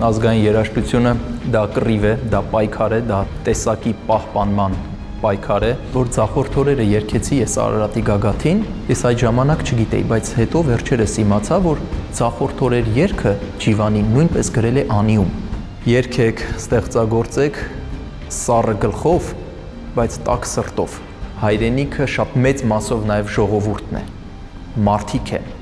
Ազգային երաժշտությունը դա կռիվ է, դա պայքար է, դա տեսակի պահպանման պայքար է, որ ձախորդ օրերը երգեցի ես Արարատի գագաթին, ես այդ ժամանակ չգիտեի, բայց հետո վերջերս իմացա, որ ձախորդ օրեր երգը Ջիվանին նույնպես գրել է անիում։ Երգեք, ստեղծագործեք սառը գլխով, բայց տաք սրտով։ Հայրենիքը շատ մեծ մասով նաև ժողովուրդն է, մարդիկ են։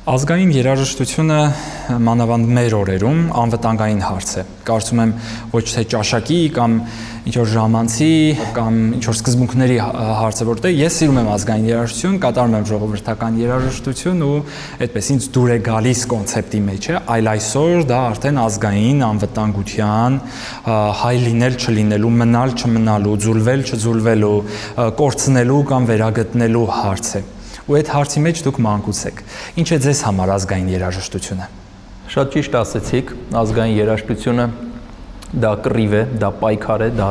Ազգային երաժշտությունը մանավանդ մեր օրերում անվտանգային հարց է։ Կարծում եմ ոչ թե ճաշակի կամ ինչ-որ ժամանցի կամ ինչ-որ սկզբունքների հարց է, որտեղ ես սիրում եմ ազգային երաժշտություն, կատարում եմ ժողովրդական երաժշտություն ու այդպես ինձ դուր է գալիս կոնցեպտի մեջ է, այլ այսօր դա արդեն ազգային անվտանգության, հայ լինել չլինելու, մնալ չմնալու, ձուլվել չձուլվելու, կորցնելու կամ վերագտնելու հարց է։ Ու այդ հարցի մեջ դուք մանկուց եք։ Ինչ է ձեզ համար ազգային երաժշտությունը։ Շատ ճիշտ ասեցիք, ազգային երաժշտությունը դա կռիվ է, դա պայքար է, դա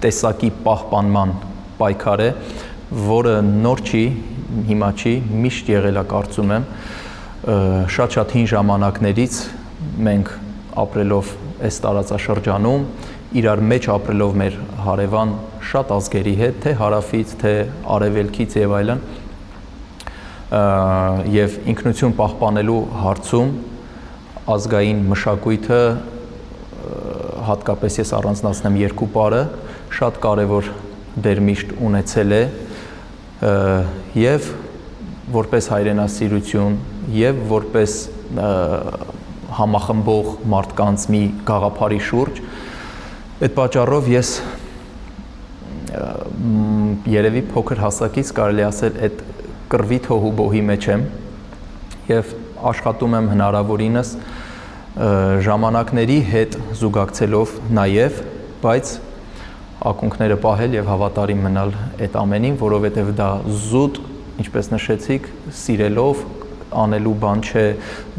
տեսակի պահպանման պայքար է, որը նոր չի, հիմա չի, միշտ եղել է կարծում եմ, շատ հին ժամանակներից մենք ապրելով այս տարածաշրջանում, իրար մեջ ապրելով մեր հարևան շատ ազգերի հետ, թե հարավից, թե արևելքից եւ այլն, եւ ինքնություն պահպանելու հարցում ազգային մշակույթը հատկապես ես առանձնացնեմ երկու պարը շատ կարևոր դեր միշտ ունեցել է եւ որպես հայրենասիրություն եւ որպես համախմբող մարդկանց մի գաղափարի շուրջ այդ պատճառով ես երևի փոքր հասակից կարելի ասել այդ կռվի թոհու բոհի մեջ եմ եւ աշխատում եմ հնարավորինս ժամանակների հետ զուգակցելով նաեւ, բայց ակունքները պահել եւ հավատարիմ մնալ այդ ամենին, որովհետեւ դա զուտ, ինչպես նշեցիք, սիրելով անելու բան չէ,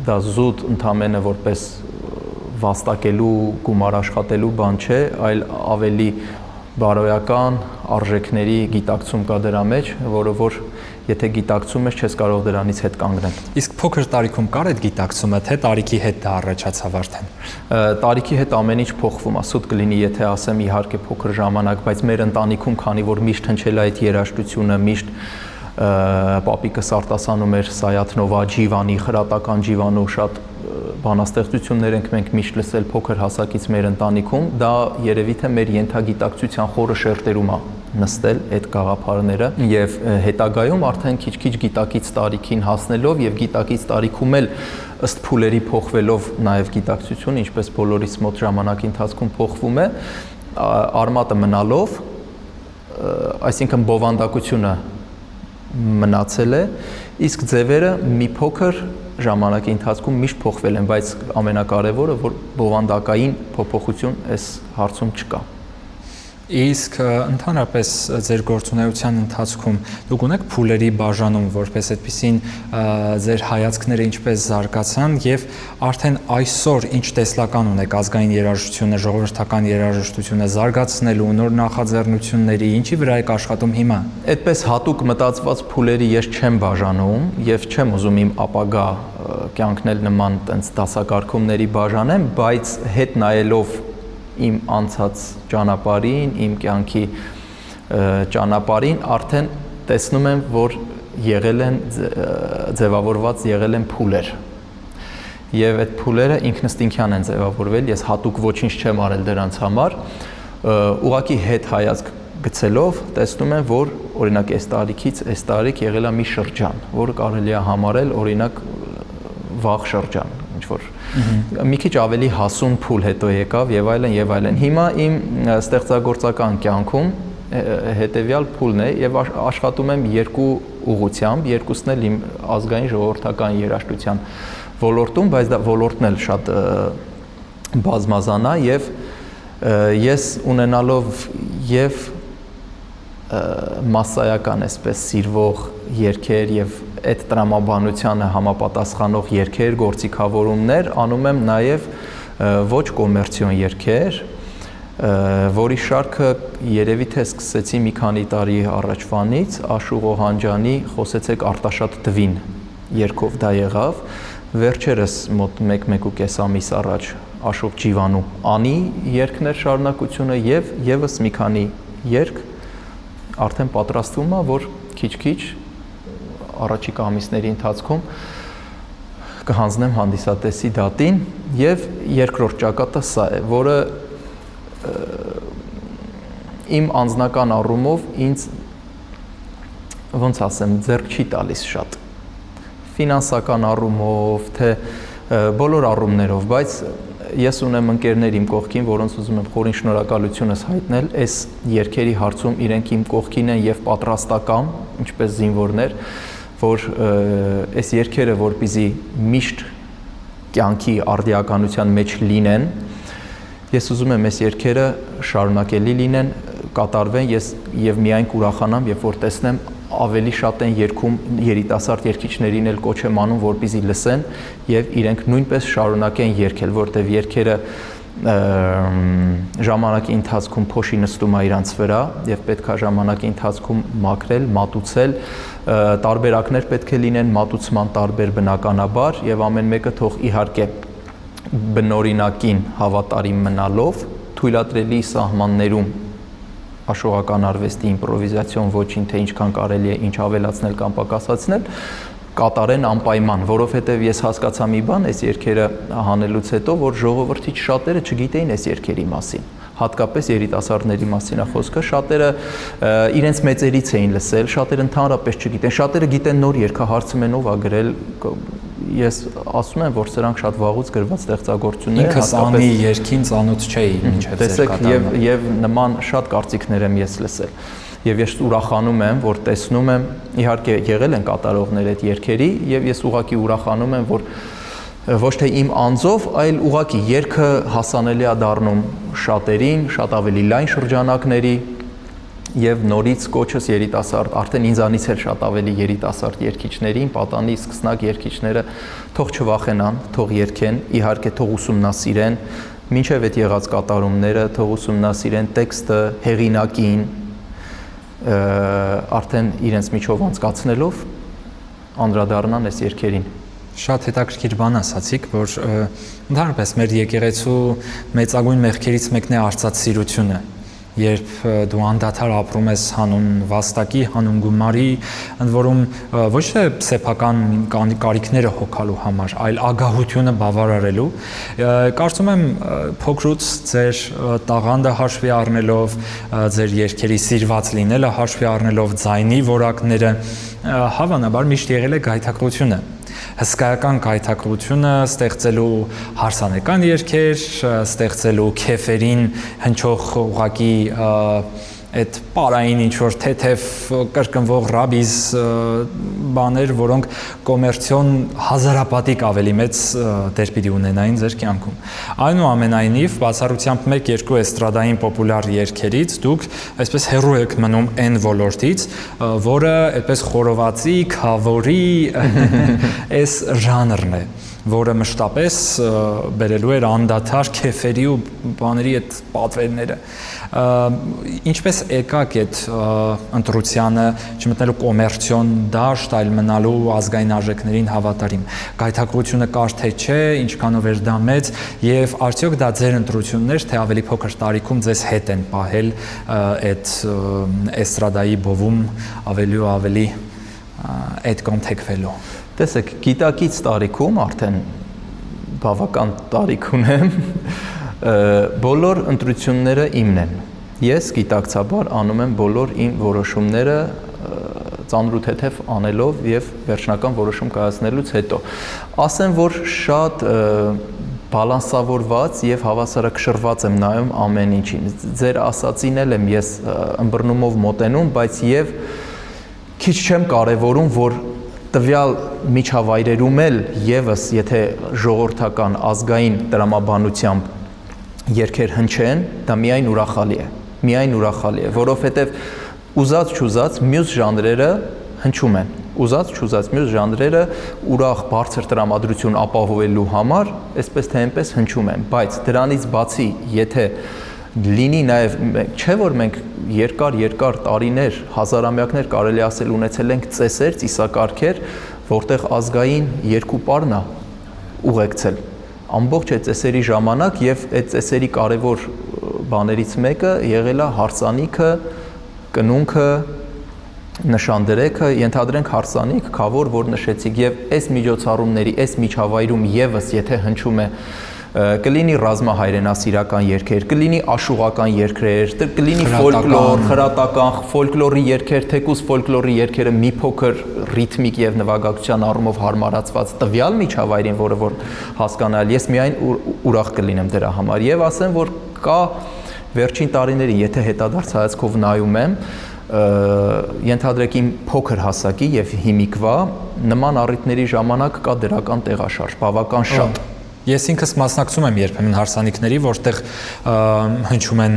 դա զուտ ընդամենը որպես վաստակելու, գումար աշխատելու բան չէ, այլ ավելի բարոյական արժեքների գիտակցում կա դրա մեջ, որը որ եթե գիտակցում ես, չես կարող դրանից հետ կանգնել։ Իսկ փոքր տարիքում կար այդ գիտակցումը, թե տարիքի հետ դա առաջացավ արդեն։ Տարիքի հետ ամեն ինչ փոխվում է, սուտ կլինի, եթե ասեմ իհարկե փոքր ժամանակ, բայց մեր ընտանիքում, քանի որ միշտ հնչել է այդ երաժշտությունը, միշտ պապիկս արտասանում էր Սայաթնովա Ջիվանի, խրատական Ջիվանու շատ բանաստեղծություններ ենք մենք միշտ լսել փոքր հասակից մեր ընտանիքում, դա երևի թե մեր ենթագիտակցության խորը շերտերում է նստել այդ գաղափարները եւ հետագայում արդեն քիչ-քիչ գիտակից տարիքին հասնելով եւ գիտակից տարիքում էլ ըստ փուլերի փոխվելով նաեւ գիտակցությունը, ինչպես բոլորիս մոտ ժամանակի ընթացքում փոխվում է, արմատը մնալով, այսինքն բովանդակությունը մնացել է, իսկ ձևերը մի փոքր ժամանակի ընթացքում միշտ փոխվել են, բայց ամենակարևորը, որ բովանդակային փոփոխություն այս հարցում չկա։ Իսկ ընդհանրապես ձեր գործունեության ընթացքում դուք ունեք փուլերի բաժանում, որպես այդպիսին ձեր հայացքները ինչպես զարգացան եւ արդեն այսօր ինչ տեսլական ունեք ազգային երաժշտությունը, ժողովրդական երաժշտությունը զարգացնելու նոր նախաձեռնությունների, ինչի վրա եք աշխատում հիմա։ Այդպես հատուկ մտածված փուլերի ես չեմ բաժանում եւ չեմ ուզում իմ ապագա կյանքն էլ նման տենց դասակարգումների բաժանեմ, բայց հետ նայելով իմ անցած ճանապարհին, իմ կյանքի ճանապարհին արդեն տեսնում եմ, որ եղել են ձևավորված եղել են փուլեր։ Եվ այդ փուլերը ինքնըստինքյան են ձևավորվել, ես հատուկ ոչինչ չեմ արել դրանց համար, ուղղակի հետ հայացք գցելով տեսնում եմ, որ օրինակ այս տարիքից այս տարիք եղել է մի շրջան, որը կարելի է համարել օրինակ վաղ շրջան, ինչ որ մի քիչ ավելի հասուն փուլ հետո եկավ եւ այլն։ Հիմա իմ ստեղծագործական կյանքում հետեւյալ փուլն է եւ աշխատում եմ երկու ուղղությամբ, երկուսն էլ իմ ազգային ժողովրդական երաժշտության ոլորտում, բայց դա ոլորտն էլ շատ բազմազան է եւ ես ունենալով եւ մասսայական այսպես սիրվող երգեր եւ այդ տրամաբանությանը համապատասխանող երգեր, գործիքավորումներ անում եմ նաեւ ոչ կոմերցիոն երգեր, որի շարքը երևի թե սկսեցի մի քանի տարի առաջվանից Աշուղ Օհանջանի «Խոսեցեք Արտաշատ տվին» երգով դա եղավ, վերջերս մոտ 1-1.5 ամիս առաջ Աշոտ Ջիվանու անի երգներ շարունակությունը եւ եւս մի քանի երգ արդեն պատրաստվում է, որ քիչ-քիչ առաջիկա ամիսների ընթացքում կհանձնեմ հանդիսատեսի դատին եւ երկրորդ ճակատը սա է, որը իմ անձնական առումով ինձ ոնց ասեմ, ձեռք չի տալիս շատ ֆինանսական առումով, թե բոլոր առումներով, բայց ես ունեմ ընկերներ իմ կողքին, որոնց ուզում եմ խորին շնորհակալությունս հայտնել, այս երգերի հարցում իրենք իմ կողքին են եւ պատրաստական, ինչպես զինվորներ, որ այս երգերը որպեսզի միշտ կյանքի արդիականության մեջ լինեն, ես ուզում եմ այս երգերը շարունակելի լինեն, կատարվեն, ես եւ միայն կուրախանամ, երբ որ տեսնեմ ավելի շատ են երգում երիտասարդ երգիչներին էլ կոչ եմ անում, որպեսզի լսեն եւ իրենք նույնպես շարունակեն երգել, որտեղ երգերը ժամանակի ընթացքում փոշի նստում է իրանց վրա եւ պետք է ժամանակի ընթացքում մաքրել, մատուցել, տարբերակներ պետք է լինեն մատուցման տարբեր բնականաբար եւ ամեն մեկը թող իհարկե բնօրինակին հավատարիմ մնալով թույլատրելի սահմաններում աշողական արվեստի իմպրովիզացիոն ոչինչ թե ինչքան կարելի է ինչ ավելացնել կամ պակասացնել կատարեն անպայման, որովհետև ես հասկացա մի բան այս երգերը հանելուց հետո, որ ժողովրդից շատերը չգիտեին այս երգերի մասին, հատկապես երիտասարդների մասին է խոսքը, շատերը իրենց մեծերից էին լսել, շատերը ընդհանրապես չգիտեն, շատերը գիտեն նոր երգը, հարցում են ով ա գրել, ես ասում եմ, որ սրանք շատ վաղուց գրված ստեղծագործություններ ինքս անի երգին ծանոթ չէի մինչև ձեր կատարումը։ Եվ նման շատ կարծիքներ եմ ես լսել։ Եվ ես ուրախանում եմ, որ տեսնում եմ, իհարկե եղել են կատարողներ այդ երգերի, եւ ես ուղղակի ուրախանում եմ, որ ոչ թե իմ անձով, այլ ուղղակի երգը հասանելի է դառնում շատերին, շատ ավելի լայն շրջանակների եւ նորից կոչս երիտասարդ, արդեն ինձանից էլ շատ ավելի երիտասարդ երգիչներին, պատանի սկսնակ երգիչները թող չվախենան, թող երգեն, իհարկե թող ուսումնասիրեն, մինչև այդ եղած կատարումները, թող ուսումնասիրեն տեքստը, հեղինակին, արդեն իրենց միջով անցկացնելով անդրադառնան այս երգերին։ Շատ հետաքրքիր բան ասացիք, որ ընդհանրապես մեր եկեղեցու մեծագույն մեղքերից մեկն է արծաթսիրությունը։ Երբ դու անդադար ապրում ես հանուն վաստակի, հանուն գումարի, ընդ որում ոչ թե սեփական կարիքները հոգալու համար, այլ ագահությունը բավարարելու, կարծում եմ փոքրուց ձեր տաղանդը հաշվի առնելով, ձեր երգերի սիրված լինելը հաշվի առնելով, ձայնի որակները, հավանաբար միշտ եղել է գայթակղությունը։ Հսկայական գայթակղությունը ստեղծելու հարսանեկան երգեր, ստեղծելու քեֆերին հնչող ուղակի այդ պարային ինչ-որ թեթև կրկնվող ռաբիզ բաներ, որոնք կոմերցիոն հազարապատիկ ավելի մեծ դեր պիտի ունենային ձեր կյանքում։ Այնուամենայնիվ, բացառությամբ 1-2 էստրադային պոպուլար երգերից դուք այսպես հեռու եք մնում այն ոլորտից, որը այդպես խորովածի, քավորի այս ժանրն է, որը մշտապես բերելու էր անդադար քեֆերի ու բաների այդ պատվերները։ Ինչպես եկաք այդ ընտրությանը չմտնելու կոմերցիոն դաշտ, այլ մնալու ազգային արժեքներին հավատարիմ։ Գայթակղությունը կար թե չէ, ինչքանով էր դա մեծ, եւ արդյոք դա ձեր ընտրությունն էր, թե ավելի փոքր տարիքում ձեզ հետ են պահել այդ էստրադայի բովում ավելի ու ավելի այդ կողմ թեքվելու։ Տեսեք, գիտակից տարիքում արդեն բավական տարիք ունեմ, բոլոր ընտրությունները իմն են։ Ես գիտակցաբար անում եմ բոլոր իմ որոշումները ծանր ու թեթև անելով եւ վերջնական որոշում կայացնելուց հետո։ Ասեմ, որ շատ բալանսավորված եւ հավասարակշռված եմ նայում ամեն ինչին։ Ձեր ասածին էլ եմ ես ըմբռնումով մոտենում, բայց եւ քիչ չեմ կարեւորում, որ տվյալ միջավայրերում էլ եւս եթե ժողովրդական ազգային տրամաբանությամբ երգեր հնչեն, դա միայն ուրախալի է, որովհետեւ ուզած-չուզած մյուս ժանրերը հնչում են։ Ուզած-չուզած մյուս ժանրերը ուրախ բարձր տրամադրություն ապահովելու համար այսպես թե այնպես հնչում են, բայց դրանից բացի, եթե լինի նաև չէ որ մենք երկար տարիներ, հազարամյակներ կարելի ասել ունեցել ենք ծեսեր, ծիսակարգեր, որտեղ ազգային երկու պարն է ուղեկցել ամբողջ այդ ծեսերի ժամանակ եւ այդ ծեսերի կարևոր բաներից մեկը եղել է հարսանիքը, կնունքը, նշանդրեքը, ենթադրենք հարսանիք, քավոր, որ նշեցիք եւ այս միջոցառումների, այս միջավայրում եւս եթե հնչում է կլինի ռազմահայրենասիրական երգեր, կլինի աշուղական երգեր, կլինի ֆոլկլոր, խրատական, ֆոլկլորի երգեր, թեկուզ ֆոլկլորի երգերը մի փոքր ռիթմիկ եւ նվագակցության առումով հարմարացված տվյալ միջավայրին, որը որ հասկանալ, ես միայն ուրախ կլինեմ դրա համար եւ ասեմ, որ կա վերջին տարիներին, եթե հետադարձ հայացքով նայում եմ, ենթադրեք իմ փոքր հասակի եւ հիմիկվա նման առիթների ժամանակ կա դրական տեղաշարժ, բավական շատ։ Ես ինքս մասնակցում եմ երբեմն հարսանիքների, որտեղ հնչում են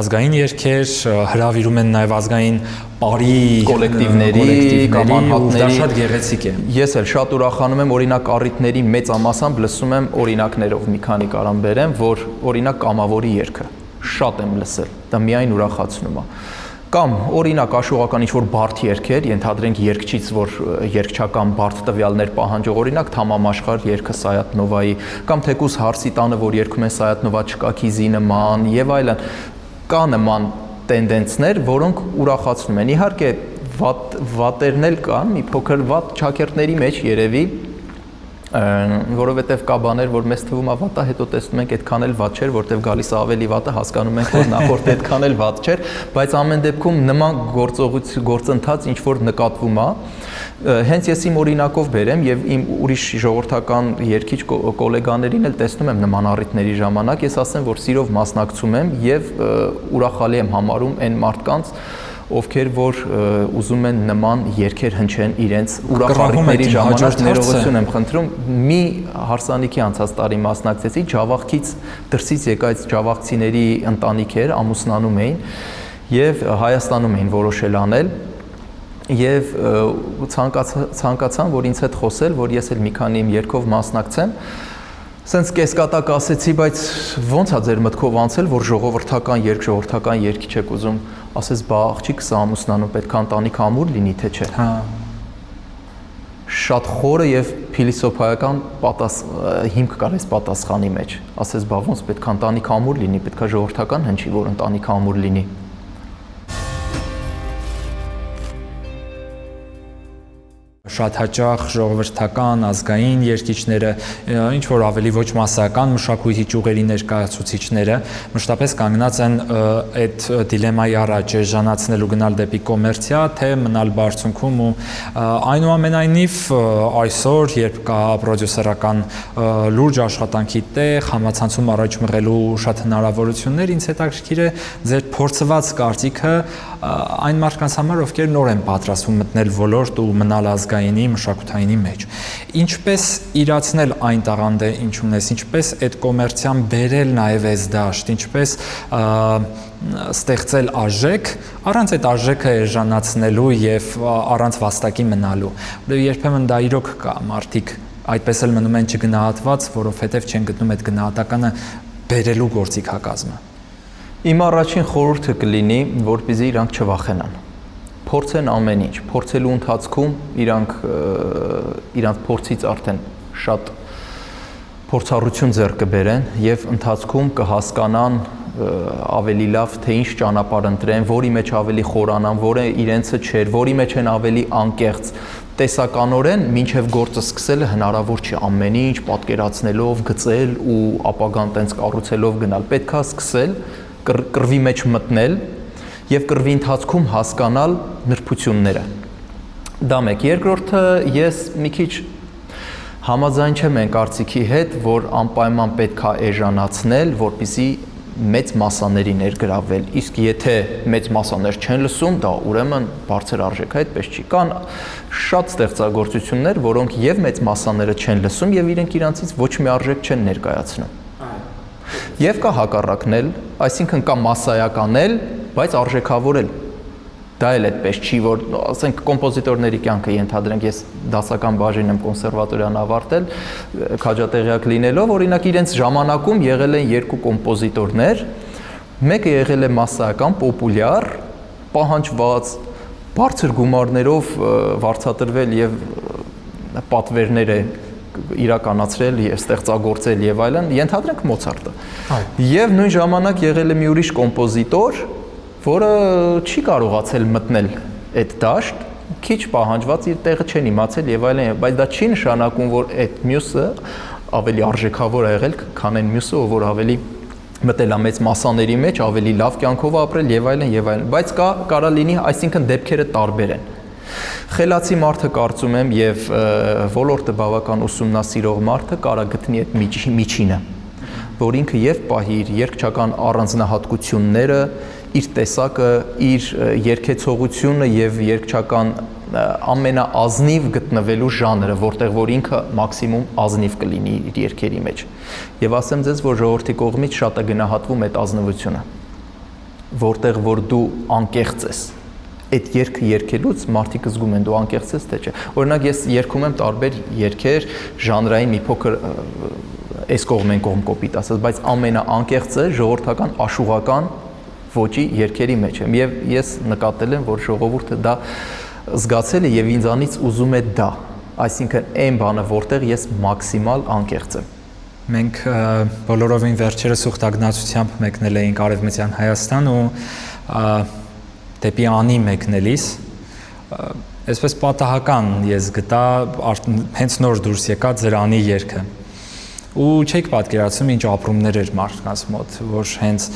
ազգային երգեր, հրավիրում են նաև ազգային պարի կոլեկտիվների կամ անհատների, դա շատ գեղեցիկ է։ Ես էլ շատ ուրախանում եմ, օրինակ առիթների մեծամասամբ լսում եմ օրինակներով մի քանի կարամ բերեմ, որ օրինակ կամավորի երգը շատ եմ լսել, դա միայն ուրախացնում է։ Կամ օրինակ աշուղական ինչ-որ բարդ երգեր, ենթադրենք երգչից, որ երգչական բարդ տվյալներ պահանջող, օրինակ Թամամաշխար երգը Սայաթնովայի, կամ թեկուզ Հարսի տանը, որ երգում են Սայաթնովա Չկակիզի նման եւ այլն, կա նման տենդենսներ, որոնք ուրախացնում են։ Իհարկե վատերն էլ կան, մի փոքր վատ չակերտների մեջ երևի, որովհետև կա բաներ, որ մեզ թվում է վատ է, հետո տեսնում ենք այդքան էլ վատ չէր, որտեղ գալիս է ավելի վատը, հասկանում ենք, որ նախորդ այդքան էլ վատ չէր, բայց ամեն դեպքում նման գործընթաց ինչ որ նկատվում է, հենց ես իմ օրինակով բերեմ եւ իմ ուրիշ ժողովրդական երգիչ գոլեգաներին էլ տեսնում եմ նման առիթների ժամանակ, ես ասեմ, որ սիրով մասնակցում եմ եւ ուրախալի եմ համարում այն մարդկանց, ովքեր որ ուզում են նման երգեր հնչեն իրենց ուրախ առիթների ժամանակ, ներողություն եմ խնդրում, մի հարսանիքի անցած տարի մասնակցեցի, Ջավախքից դրսից եկած ջավախցիների ընտանիքեր ամուսնանում էին եւ Հայաստանում էին որոշել անել եւ ցանկացան, որ ինձ հետ խոսել, որ ես էլ մի քանի իմ երգով մասնակցեմ։ Սենց կեսկատակ ասեցի, բայց ո՞նց է ձեր մտքով անցել, որ ժողովրդական երգի չեք ուզում, ասես բա աղջիկ սա ամուսնանում պետք է ընտանիք ամուր լինի, թե չէ։ Հա։ Շատ խորը եւ փիլիսոփայական հիմք կար այս պատասխանի մեջ։ Ասես բա ո՞նց պետք է ընտանիք ամուր լինի, պետք է ժողովրդական հնչի, որ ընտանիք ամուր լինի։ Շատ հաճախ ժողովրդական, ազգային երգիչները, ինչ որ ավելի ոչ մասսայական մշակույթի ճյուղերի ներկայացուցիչները մշտապես կանգնած են այդ դիլեմայի առաջ, էժանացնելու գնալ դեպի կոմերցիա, թե մնալ բարձունքում ու այնուամենայնիվ այսօր, երբ կա պրոդյուսերական լուրջ աշխատանքի տեղ, համացանցում առաջ մղելու շատ հնարավորություններ, ինձ հետաքրքիր է ձեր փորձված կարծիքը այն մարդկանց համար, ովքեր նոր են պատրաստվում մտնել ոլորտ ու մնալ ազգայինի, մշակութայինի մեջ։ Ինչպես իրացնել այն տաղանդը, ինչ ունես, ինչպես այդ կոմերցիան բերել նաև այս դաշտ, ինչպես ստեղծել արժեք, առանց այդ արժեքը էժանացնելու եւ առանց վաստակի մնալու։ Երբեմն դա իրոք կա, մարդիկ այդպես էլ մնում են չգնահատված, որովհետեւ չեն գտնում այդ գնահատականը բերելու գործիքակազմը։ Իմ առաջին խորհուրդը կլինի, որպեսզի իրանք չվախենան։ Փորձեն ամեն ինչ, փորձելու ընթացքում իրանք փորձից արդեն շատ փորձառություն ձեռք կբերեն եւ ընթացքում կհասկանան ավելի լավ թե ինչ ճանապարհ ընտրեն, որի մեջ ավելի խորանան, որը իրենցը չէր, որի մեջ են ավելի անկեղծ։ Տեսականորեն մինչև գործը սկսելը հնարավոր չի ամեն ինչ պատկերացնելով, գծել ու ապագան տենց կառուցելով գնալ։ Պետք է սկսել կռվի մեջ մտնել եւ կռվի ընթացքում հասկանալ նրբությունները։ Դա մեկ։ Երկրորդը ես մի քիչ համաձայն չեմ այն կարծիքի հետ, որ անպայման պետք է էժանացնել, որպեսզի մեծ մասսաների ներգրավել։ Իսկ եթե մեծ մասսաներ չեն լսում, դա ուրեմն բարձր արժեք է, այդպես չի։ Կան շատ ստեղծագործություններ, որոնք եւ մեծ մասսաները չեն լսում եւ իրենք իրանցից ոչ մի արժեք չեն ներկայացնում։ Եվ կա հակառակն էլ, այսինքն կա մասսայականել, բայց արժեքավորել։ Դա էլ այդպես չի, որ ասենք կոմպոզիտորների կյանքը ենթադրենք, ես դասական բաժին եմ կոնսերվատորիան ավարտել, քաջատեղյակ լինելով, օրինակ իրենց ժամանակում եղել են երկու կոմպոզիտորներ, մեկը եղել է մասսայական, պոպուլյար, պահանջված, բարձր գումարներով վարձատրվել եւ պատվերներ է իրականացրել եւ ստեղծագործել եւ այլն, ենթադրենք Մոցարտը։ Եվ նույն ժամանակ եղել է մի ուրիշ կոմպոզիտոր, որը չի կարողացել մտնել այդ դաշտ, քիչ պահանջված իր տեղը չեն իմացել եւ այլն, բայց դա չի նշանակում, որ այդ մյուսը ավելի արժեքավոր է եղել, քան այն մյուսը, որ ավելի մտել է մեծ մասաների մեջ, ավելի լավ կյանքով ապրել եւ այլն, բայց կարա լինի, այսինքն դեպքերը տարբեր են։ Խելացի մարդը կարծում եմ եւ ոլորտը բավական ուսումնասիրող մարդը կարա գտնի այդ միջինը, որ ինքը եւ պահի իր երգչական առանձնահատկությունները, իր տեսակը, իր երգեցողությունը եւ երգչական ամենաազնիվ գտնվելու ժանրը, որտեղ որ ինքը մաքսիմում ազնիվ կլինի իր երգերի մեջ։ Եվ ասեմ ձեզ, որ ժողովրդի կողմից շատ է գնահատվում այդ ազնվությունը, որտեղ որ դու անկեղծ ես։ Այդ երգը երգելուց մարդիկ զգում են դու անկեղծ ես, թե չէ։ Օրինակ ես երգում եմ տարբեր երգեր, ժանրային մի փոքր այս կողմեն կողմ կոպիտ ասած, բայց ամենաանկեղծը ժողովրդական աշուղական ոճի երգերի մեջ եմ եւ ես նկատել եմ, որ ժողովուրդը դա զգացել է եւ ինձանից ուզում է դա, այսինքն այն բանը, որտեղ ես մաքսիմալ անկեղծ եմ։ Մենք բոլորովին վերջերս ուխտագնացությամբ մեկնել էինք Արևմտյան Հայաստան ու դեպի Անի մեկնելիս այսպես պատահական ես գտա հենց նոր դուրս եկած ձեր Անի երգը ու չեք պատկերացնում ինչ ապրումներ էր մարդկանց մոտ, որ հենց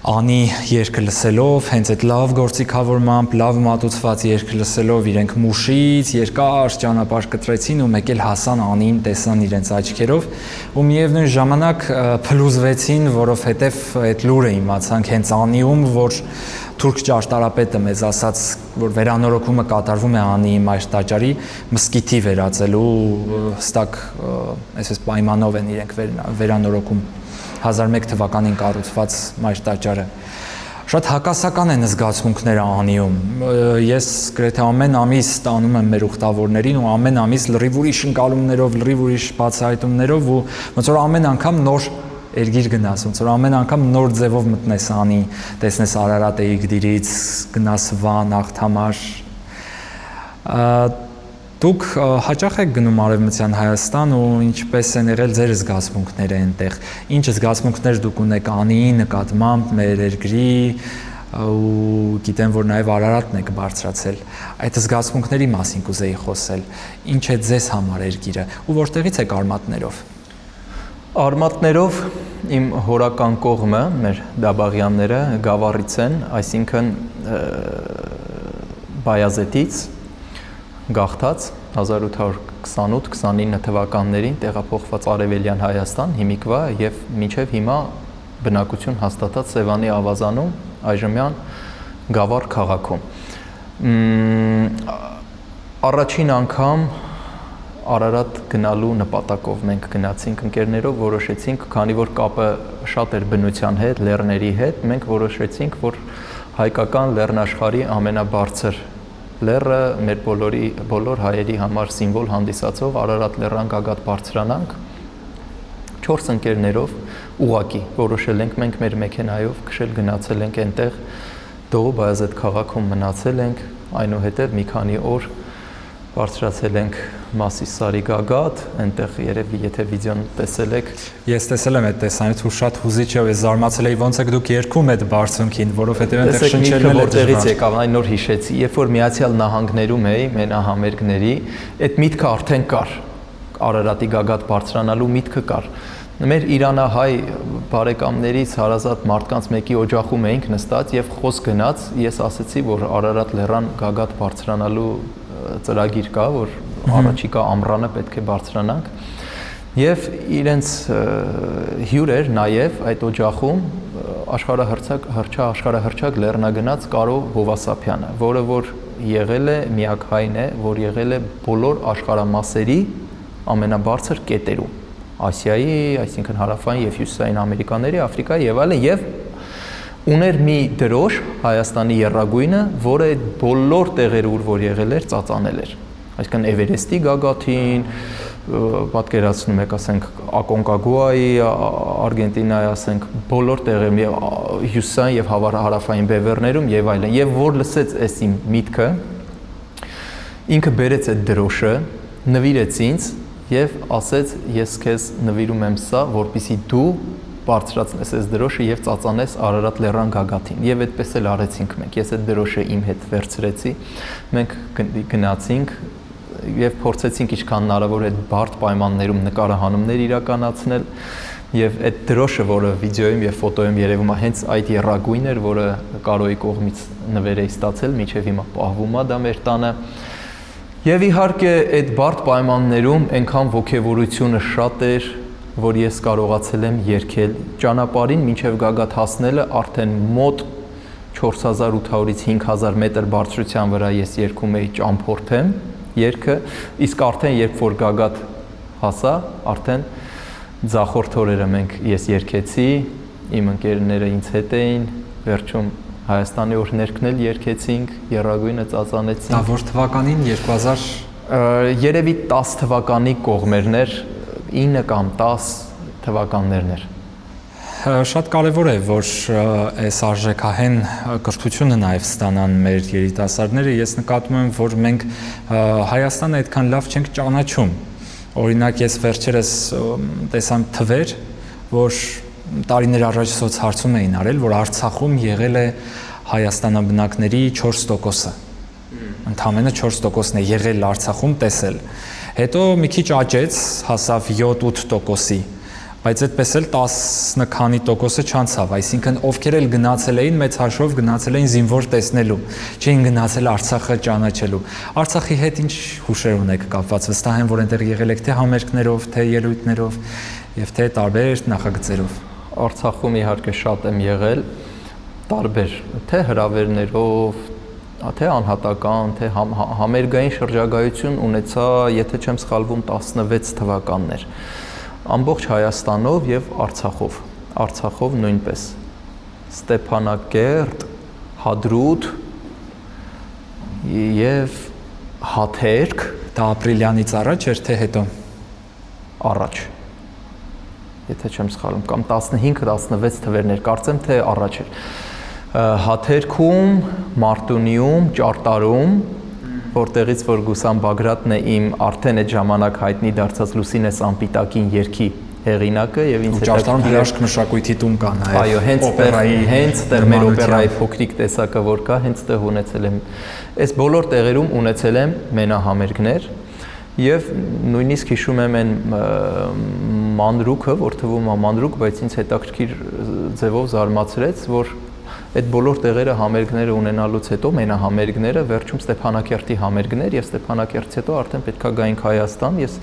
Անի երգը լսելով, հենց այդ լավ գործիքավորմամբ, լավ մատուցված երգը լսելով իրենք մուշից երկար ճանապարհ կտրեցին ու մեկ էլ հասան Անին, տեսան իրենց աչքերով ու միևնույն ժամանակ փլուզվեցին, որովհետև այդ լուրը իմացանք հենց Անիում, որ թուրք ճարտարապետը մեզ ասաց, որ վերանորոգումը կատարվում է Անիի մայր տաճարի մզկիթի վերածելու հստակ այսպես պայմանով են իրենք վերանորոգում 1001 թվականին կառուցված մայր տաճարը։ Շատ հակասական են զգացմունքները Անիում։ Ես գրեթե ամեն ամիս ստանում եմ մեր ուխտավորներին ու ամեն ամիս լրիվ ուրիշ ընկալումներով, լրիվ ուրիշ բացահայտումներով ու ոնց որ ամեն անգամ նոր երգիր գնաս, ոնց որ ամեն անգամ նոր ձևով մտնես Անի, տեսնես Արարատ Էիգդիրից, գնաս Վան, Աղթամար։ Դուք հաճախ եք գնում Արևմտյան Հայաստան ու ինչպես են եղել ձեր զգացմունքները այնտեղ։ Ինչ զգացմունքներ դուք ունեք Անիի նկատմամբ, մեր երկրի ու գիտեմ, որ նաև Արարատն եք բարձրացել։ Այդ զգացմունքների մասին կուզեի խոսել։ Ինչ է ձեզ համար երկիրը ու որտեղից եք արմատներով։ Արմատներով իմ հորական կողմը, մեր Դաբաղյանները Գավառից են, այսինքն Բայազետից գաղթած 1828-29 թվականներին տեղափոխված Արևելյան Հայաստան, հիմիկվա եւ մինչեւ հիմա բնակություն հաստատած Սևանի ավազանում, այժմյան Գավառ քաղաքում։ Առաջին անգամ Արարատ գնալու նպատակով մենք գնացինք ընկերներով, որոշեցինք, քանի որ կապը շատ էր բնության հետ, լեռների հետ, մենք որոշեցինք, որ հայկական լեռնաշխարհի ամենաբարձր լեռը մեր բոլոր հայերի համար սիմվոլ հանդիսացող Արարատ լեռան գագաթ բարձրանանք 4 ընկերներով ուղակի որոշել ենք մենք մեր մեքենայով քշել գնացել ենք այնտեղ Դողո Բայազեդ քաղաքում մնացել ենք այնուհետև մի քանի օր բարձրացել ենք Մասիս Սարի գագաթ, այնտեղ երևի եթե վիդեոն տեսել եք։ Ես տեսել եմ այդ տեսանյութը ու շատ հուզիչ է, ես զարմացել էի ոնց եք դուք երգում այդ բարձունքին, որովհետև այնտեղ շնչելն է որտեղից եկավ, այն նոր հիշեցի, երբ որ Միացյալ Նահանգներում էի, մենահամերգների, այդ միտքը արդեն կար, Արարատի գագաթ բարձրանալու միտքը կար։ Մեր իրանահայ բարեկամներից հարազատ մարդկանց մեկի օջախում էինք նստած եւ խոսք գնաց, ես ասացի, որ Արարատ լեռան գագաթ բարձրանալու ծրագիր կա, որ առաջիկա ամռանը պետք է բարձրանանք եւ իրենց հյուր էր նաեւ այդ օջախում աշխարհահռչակ լեռնագնաց Կարո Հովասափյանը, որը որ եղել է միակ հայն է, որ եղել է բոլոր աշխարհամասերի ամենաբարձր կետերում Ասիայի, այսինքն հարավային եւ հյուսիսային Ամերիկաների, Աֆրիկայի եւ այլն եւ ուներ մի դրոշ Հայաստանի եռագույնը, որը այդ բոլոր տեղերը ուր որ եղել էր, ծածանել էր։ Այսինքն Էվերեստի գագաթին, պատկերացնում եք, ասենք Ակոնկագուայի, Արգենտինայի, ասենք բոլոր տեղերում եւ հյուսիսային եւ հարավային բևեռներում եւ այլն։ Եվ որ լսեց այս իմ միտքը, ինքը բերեց այդ դրոշը, նվիրեց ինձ եւ ասեց ես քեզ նվիրում եմ սա, որպեսզի դու բարձրացնես այս դրոշը եւ ծածանես Արարատ լեռան գագաթին։ Եվ այդպես էլ արեցինք մենք։ Ես այդ դրոշը իմ հետ վերցրեցի։ Մենք գնացինք եւ փորձեցինք ինչքան հնարավոր այդ բարդ պայմաններում նկարահանումներ իրականացնել եւ այդ դրոշը, որը վիդեոյում եւ ֆոտոյում երևում է, հենց այդ եռագույնն էր, որը Կարոյի կողմից նվեր էի ստացել, մինչեւ հիմա պահվում է դա մեր տանը։ Եվ իհարկե այդ բարդ պայմաններում այնքան ոգևորությունը շատ էր, որ ես կարողացել եմ երգել ճանապարհին մինչև գագաթ հասնելը արդեն մոտ 4800-ից 5000 մետր բարձրության վրա ես երգում էի ճամփորդեմ երգը, իսկ արդեն երբ որ գագաթ հասա, արդեն ձախորդ օրերը ես երգեցի, իմ ընկերները ինձ հետ էին, վերջում Հայաստանի օրհներգն էլ երգեցինք, եռագույնը ծածանեցինք։ Դա որ թվականին 2000 երևի 10 թվականի կողմերն էր, 9 կամ 10 թվականներն էր։ Շատ կարևոր է, որ այս արժեքահեն կրթությունը նաև ստանան մեր երիտասարդները։ Ես նկատում եմ, որ մենք Հայաստանը այդքան լավ չենք ճանաչում։ Օրինակ ես վերջերս տեսամ թվեր, որ տարիներ առաջ սոցհարցում էին արել, որ Արցախում եղել է հայաստանաբնակների 4%-ը։ Ընդամենը 4%-ն է եղել Արցախում տեսել։ Հետո մի քիչ աճեց, հասավ 7-8%-ի, բայց այդպես էլ 10 քանի տոկոսը չանցավ, այսինքն ովքեր էլ գնացել էին, մեծ հաշվով գնացել էին զինվոր տեսնելու, չէին գնացել Արցախը ճանաչելու։ Արցախի հետ ինչ հուշեր ունեք կապված, վստահ եմ, որ այնտեղ եղել եք թե համերգներով, թե ելույթներով եւ թե տարբեր նախագծերով։ Արցախում իհարկե շատ եմ եղել, տարբեր, թե հրավերներով, թե անհատական, թե համերգային շրջագայություն ունեցա, եթե չեմ սխալվում, 16 թվականներ։ Ամբողջ Հայաստանով եւ Արցախով։ Արցախով նույնպես։ Ստեփանակերտ, Հադրութ եւ Հաթերք։ Դա ապրիլյանից առաջ էր թե հետո։ Առաջ։ Եթե չեմ սխալվում, կամ 15-16 թվերներ, կարծեմ թե առաջ էր։ Հաթերքում, Մարտունիում, Ճարտարում, որտեղից որ Գուսան Բագրատն է իմ արդեն այդ ժամանակ հայտնի դարձած Լուսինես անպիտակին երգի հեղինակը եւ ինձ Ճարտարում հրաշք մշակույթի տուն կա նաեւ։ Այո, հենց տեղ մեր օպերայի փոքրիկ տեսակը որ կա, հենց տեղ ունեցել եմ։ Այս բոլոր տեղերում ունեցել եմ մենահամերգներ եւ նույնիսկ հիշում եմ այն մանրուքը, որ թվում է մանրուք, բայց ինձ հետաքրքիր ձևով զարմացրեց, որ այդ բոլոր տեղերը համերգները ունենալուց հետո մենահամերգները վերջում Ստեփանակերտի համերգներ եւ Ստեփանակերտից հետո արդեն պետքա գայինք Հայաստան, ես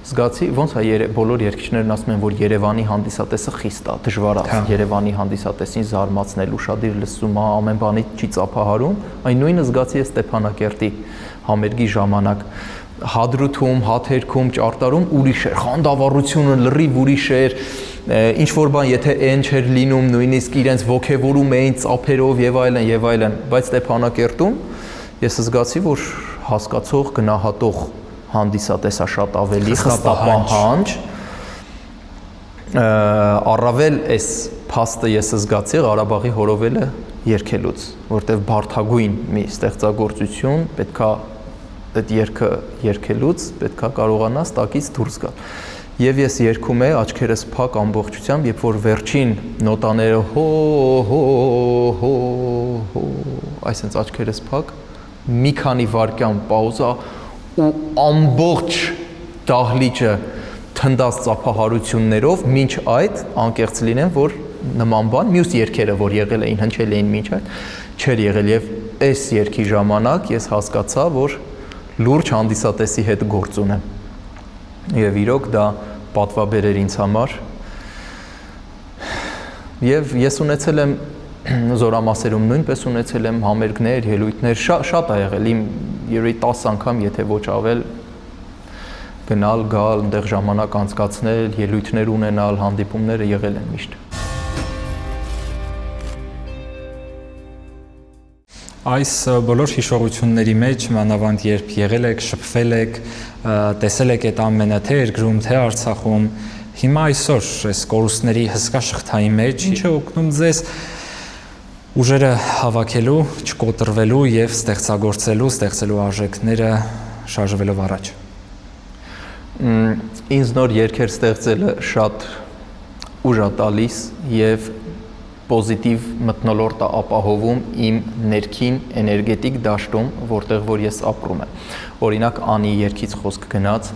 զգացի ոնց է բոլոր երգիչներն ասում են, որ Երևանի հանդիսատեսը խիստ է, դժվար է Երևանի հանդիսատեսին զարմացնել, ուշադիր լսում է, ամեն բանից չի ծափահարում, այն նույնը զգացի է Ստեփանակերտի համերգի ժամանակ։ Հադրութում, Հաթերքում, Ճարտարում ուրիշ էր, խանդավառությունը լրիվ ուրիշ էր, ինչ որ բան, եթե այն չէր լինում, նույնիսկ իրենց ոգևորում էին ծափերով եւ այլն, բայց Ստեփանակերտում ես զգացի, որ հասկացող, գնահատող հանդիսատեսա շատ ավելի խստապահանջ, առավել այս փաստը ես զգացի Ղարաբաղի հորովելը երգելուց, որտեղ բարդագույն մի ստեղծագործություն պետքա այդ երգը երգելուց պետքա կարողանաս տակից դուրս գալ։ Եվ ես երգում եմ աչքերս փակ ամբողջությամբ, երբ որ վերջին նոտաները հո այսպես աչքերս փակ, մի քանի վայրկյան պաուզա ու ամբողջ դահլիճը թնդած ծափահարություններով, մինչ այդ անկեղծ լինեմ, որ նման բան մյուս երգերը, որ եղել էին, հնչել էին մինչ այդ, չէր եղել եւ այս երգի ժամանակ ես հասկացա, որ լուրջ հանդիսատեսի հետ գործ ունեմ։ Եվ իրոք դա պատվաբեր էր ինձ համար։ Եվ ես ունեցել եմ զորամասերում նույնպես ունեցել եմ համերգներ, ելույթներ, շատ ա եղել, իմ երևի 10 անգամ, եթե ոչ ավել, գնալ, գալ, այնտեղ ժամանակ անցկացնել, ելույթներ ունենալ, հանդիպումները եղել են միշտ։ Այս բոլոր հիշողությունների մեջ մանավանդ երբ եղել եք, շփվել եք, տեսել եք այդ ամենը թե երկրում, թե Արցախում, հիմա այսօր այս կորուստների հսկա շղթայի մեջ ինչ է օգնում ձեզ ուժերը հավաքելու, չկոտրվելու եւ ստեղծելու արժեքները շարժվելով առաջ։ Ինձ նոր երգեր ստեղծելը շատ ուժ է տալիս եւ պոզիտիվ մթնոլորտ է ապահովում իմ ներքին էներգետիկ դաշտում, որտեղ որ ես ապրում եմ։ Օրինակ Անի երգից խոսք գնաց,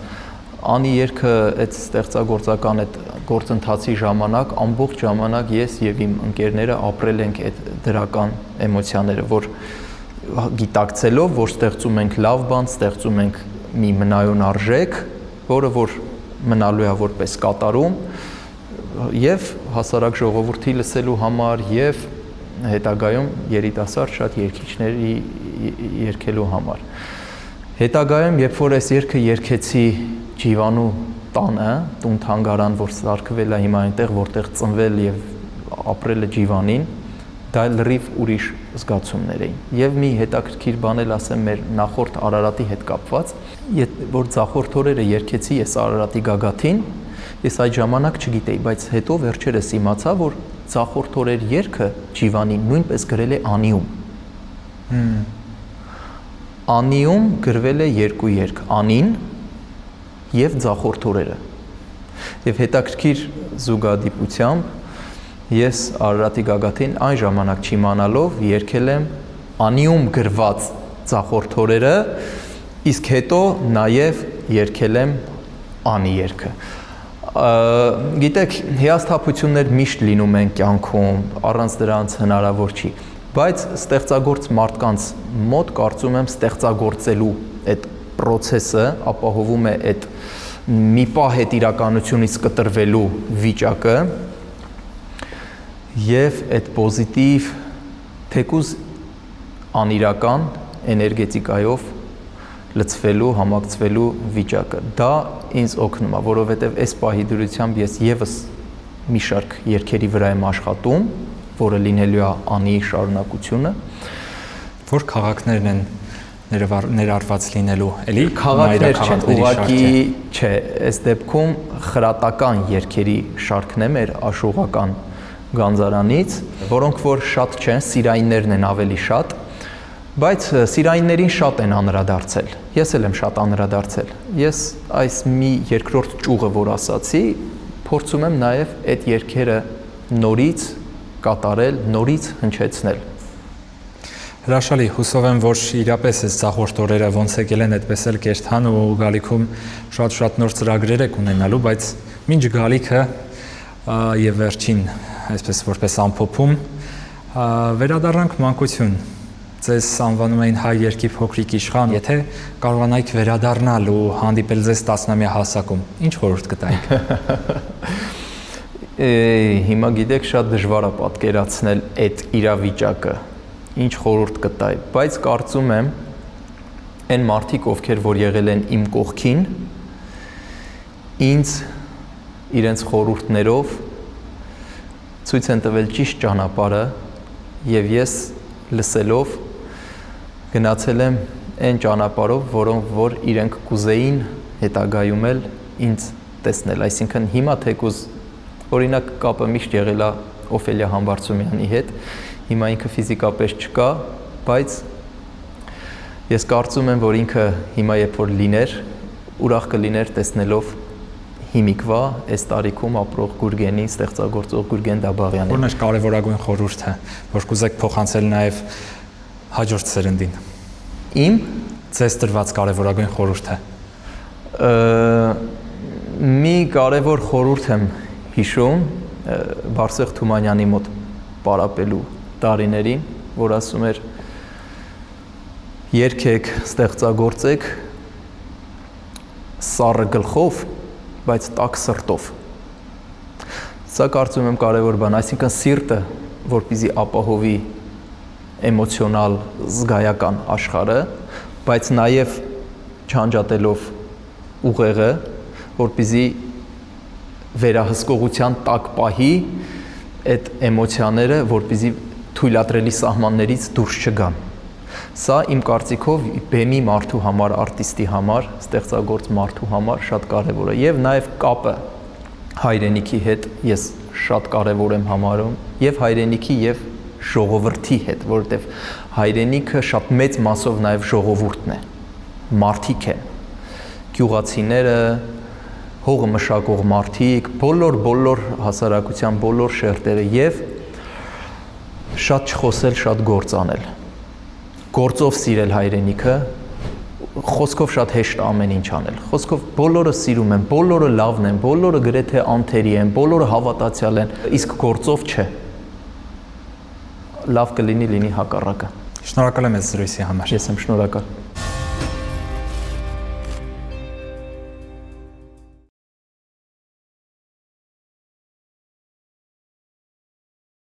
Անի երգը այդ ստեղծագործական այդ գործընթացի ժամանակ ամբողջ ժամանակ ես եւ իմ ընկերները ապրել ենք այդ դրական էմոցիաները, որ գիտակցելով, որ ստեղծում ենք լավ բան, ստեղծում ենք մի մնայուն արժեք, որը որ մնալու է որպես կատարում եւ հասարակ ժողովրդի լսելու համար եւ հետագայում երիտասարդ շատ երգիչների երգելու համար։ Հետագայում, երբ որ այս երգը երգեցի Ջիվանու տանը, տուն թանգարան, որ սարքվել է հիմա այնտեղ, որտեղ ծնվել եւ ապրել է Ջիվանին, դա լրիվ ուրիշ զգացումներ էին։ Եվ մի հետաքրքիր բան էլ ասեմ մեր նախորդ Արարատի հետ կապված, որ ցախորդ օրերը երգեցի ես Արարատի գագաթին, ես այդ ժամանակ չգիտեի, բայց հետո վերջերս իմացա, որ ցախորդ օրեր երգը Ջիվանին նույնպես գրել է Անիում։ Անիում գրվել է երկու երգ, Անին եւ ցախորդ օրերը։ Եվ հետաքրքիր զուգադիպությամբ ես Արարատի գագաթին այն ժամանակ չիմանալով երգել եմ Անիում գրված ցախորդ օրերը, իսկ հետո նաեւ երգել եմ Անի երգը։ Գիտեք, հիասթափություններ միշտ լինում են կյանքում, առանց դրանց հնարավոր չի, բայց ստեղծագործ մարդկանց մոտ կարծում եմ ստեղծագործելու այդ process-ը ապահովում է այդ մի պահ այդ իրականությունից կտրվելու վիճակը եւ այդ պոզիտիվ թեկուզ անիրական էներգետիկայով լցվելու, համակցվելու վիճակը։ Դա ինձ օգնում է, որովհետև այս պահի դրությամբ ես եւս մի շարք երգերի վրա եմ աշխատում, որը լինելու է Անի շարունակությունը։ Որ քաղաքներն են ներառված լինելու, էլի քաղաքներ չեն, ուղղակի չէ, այս դեպքում խրատական երգերի շարքն է մեր աշխուղական գանձարանից, որոնք որ շատ չեն, սիրայիններն են ավելի շատ, բայց սիրայիններին շատ են անդրադարձել։ Ես էլ եմ շատ անդրադարձել։ Ես այս մի երկրորդ ճյուղը, որ ասացի, փորձում եմ նաև այդ երգերը նորից կատարել, նորից հնչեցնել։ Հրաշալի, հուսով եմ, որ իրապես այս ցախորդ օրերը ոնց եկել են, այդպես էլ կերտան ու գալիքում շատ նոր ծրագրեր եք ունենալու, բայց մինչ գալիքը եւ վերջին, այսպես որպես ամփոփում, վերադառնանք մանկություն։ Ձեզ անվանում էին հայ երգի փոքրիկ իշխան, եթե կարողանայիք վերադառնալ ու հանդիպել ձեզ 10-ամյա հասակում, ինչ խորհուրդ կտայիք։ Հիմա գիտեք, շատ դժվար է պատկերացնել այդ իրավիճակը, ինչ խորհուրդ կտայի, բայց կարծում եմ այն մարդիկ, ովքեր որ եղել են իմ կողքին, ինձ իրենց խորհուրդներով ցույց են տվել ճիշտ ճանապարհը եւ ես լսելով գնացել եմ այն ճանապարհով, որոնք որ իրենք կուզեին հետագայում էլ ինձ տեսնել, այսինքն հիմա թեկուզ օրինակ կապը միշտ եղել է Օֆելիա Համբարձումյանի հետ, հիմա ինքը ֆիզիկապես չկա, բայց ես կարծում եմ, որ ինքը հիմա երբ որ լիներ, ուրախ կլիներ տեսնելով հիմիկվա այս տարիքում ապրող Գուրգենի ստեղծագործող Գուրգեն Դաբաղյանին։ Որն է կարևորագույն խորհուրդը, որ կուզեք փոխանցել նաև հաջորդ սերնդին։ Իմ ձեզ տրված կարևորագույն խորհուրդը։ Մի կարևոր խորհուրդ եմ հիշում Բարսեղ Թումանյանի մոտ պարապելու տարիներին, որ ասում էր երգեք, ստեղծագործեք սառը գլխով, բայց տաք սրտով։ Սա կարծում եմ կարևոր բան, այսինքն սիրտը, որպեսզի ապահովի էմոցիոնալ զգայական աշխարհը, բայց նաև չանջատելով ուղեղը, որպեսզի վերահսկողության տակ պահի այդ էմոցիաները, որպեսզի թույլատրելի սահմաններից դուրս չգան։ Սա իմ կարծիքով բեմի մարդու համար, արտիստի համար, ստեղծագործ մարդու համար շատ կարևոր է եւ նաեւ կապը հայրենիքի հետ ես շատ կարևոր եմ համարում եւ հայրենիքի եւ ժողովրդի հետ, որովհետեւ հայրենիքը շատ մեծ մասով նաեւ ժողովուրդն է, մարդիկ են, գյուղացիները, հողը մշակող մարդիկ, բոլոր հասարակության բոլոր շերտերը եւ շատ չխոսել, շատ գործ անել, գործով սիրել հայրենիքը, խոսքով շատ հեշտ ամեն ինչ անել, խոսքով բոլորը սիրում են, բոլորը լավն են, բոլորը գրեթե անթերի են, բոլորը հավատացյալ են, իսկ գործով չէ, լավ կլինի հակառակը։ Շնորհակալ եմ այս զրույցի համար։ Ես եմ շնորհակալ։